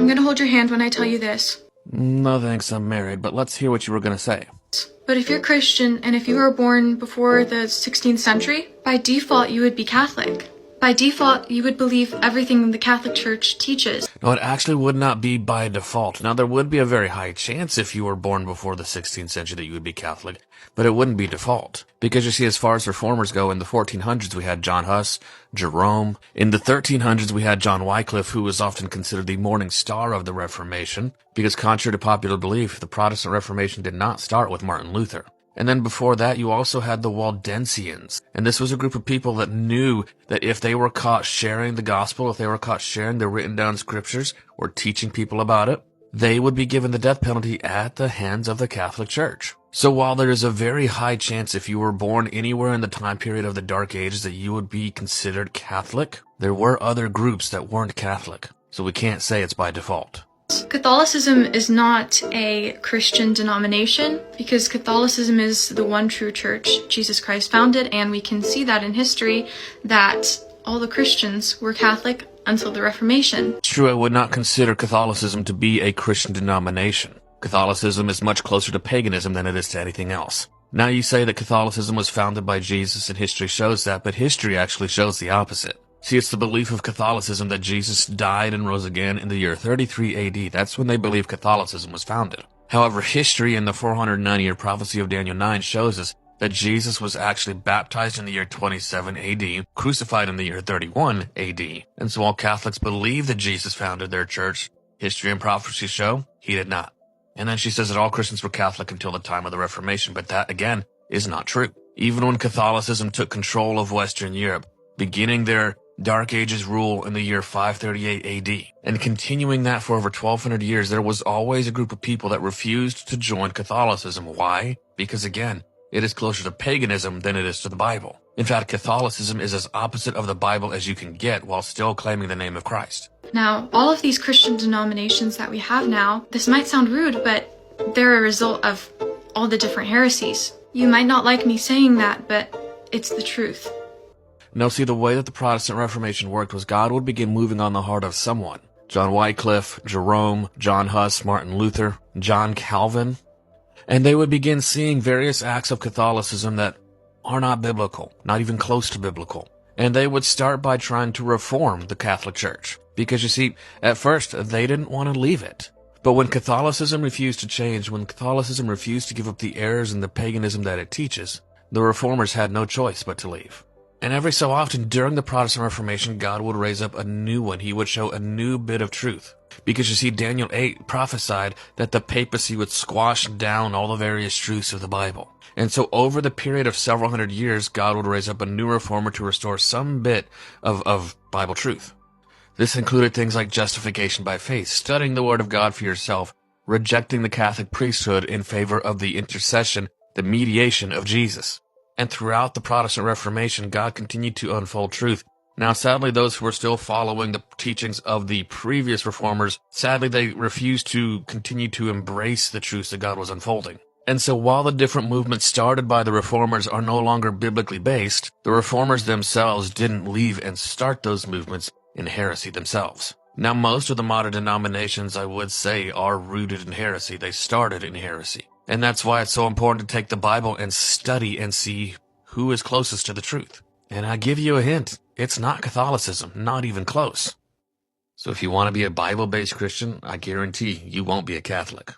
I'm gonna hold your hand when I tell you this. No thanks, I'm married, but let's hear what you were gonna say. But if you're Christian and if you were born before the 16th century, by default you would be Catholic. By default, you would believe everything the Catholic Church teaches. No, it actually would not be by default. Now, there would be a very high chance if you were born before the 16th century that you would be Catholic, but it wouldn't be default. Because you see, as far as reformers go, in the 1400s we had John Huss, Jerome. In the 1300s we had John Wycliffe, who was often considered the morning star of the Reformation, because contrary to popular belief, the Protestant Reformation did not start with Martin Luther. And then before that, you also had the Waldensians. And this was a group of people that knew that if they were caught sharing the gospel, if they were caught sharing the written down scriptures or teaching people about it, they would be given the death penalty at the hands of the Catholic Church. So while there is a very high chance if you were born anywhere in the time period of the Dark Ages that you would be considered Catholic, there were other groups that weren't Catholic. So we can't say it's by default. Catholicism is not a Christian denomination because Catholicism is the one true church Jesus Christ founded, and we can see that in history that all the Christians were Catholic until the Reformation. True, I would not consider Catholicism to be a Christian denomination. Catholicism is much closer to paganism than it is to anything else. Now you say that Catholicism was founded by Jesus and history shows that, but history actually shows the opposite. See, it's the belief of Catholicism that Jesus died and rose again in the year 33 AD. That's when they believe Catholicism was founded. However, history in the 490-year prophecy of Daniel 9 shows us that Jesus was actually baptized in the year 27 AD, crucified in the year 31 AD. And so while Catholics believe that Jesus founded their church, history and prophecy show he did not. And then she says that all Christians were Catholic until the time of the Reformation, but that, again, is not true. Even when Catholicism took control of Western Europe, beginning their Dark Ages rule in the year 538 AD, and continuing that for over 1200 years, there was always a group of people that refused to join Catholicism. Why? Because again, it is closer to paganism than it is to the Bible. In fact, Catholicism is as opposite of the Bible as you can get while still claiming the name of Christ. Now, all of these Christian denominations that we have now, this might sound rude, but they're a result of all the different heresies. You might not like me saying that, but it's the truth. Now see, the way that the Protestant Reformation worked was God would begin moving on the heart of someone. John Wycliffe, Jerome, John Huss, Martin Luther, John Calvin. And they would begin seeing various acts of Catholicism that are not biblical, not even close to biblical. And they would start by trying to reform the Catholic Church. Because you see, at first, they didn't want to leave it. But when Catholicism refused to change, when Catholicism refused to give up the errors and the paganism that it teaches, the reformers had no choice but to leave. And every so often during the Protestant Reformation, God would raise up a new one. He would show a new bit of truth. Because you see, Daniel 8 prophesied that the papacy would squash down all the various truths of the Bible. And so over the period of several hundred years, God would raise up a new reformer to restore some bit of Bible truth. This included things like justification by faith, studying the Word of God for yourself, rejecting the Catholic priesthood in favor of the intercession, the mediation of Jesus. And throughout the Protestant Reformation, God continued to unfold truth. Now, sadly, those who were still following the teachings of the previous reformers, sadly, they refused to continue to embrace the truths that God was unfolding. And so while the different movements started by the reformers are no longer biblically based, the reformers themselves didn't leave and start those movements in heresy themselves. Now, most of the modern denominations, I would say, are rooted in heresy. They started in heresy. And that's why it's so important to take the Bible and study and see who is closest to the truth. And I give you a hint, it's not Catholicism, not even close. So if you want to be a Bible-based Christian, I guarantee you won't be a Catholic.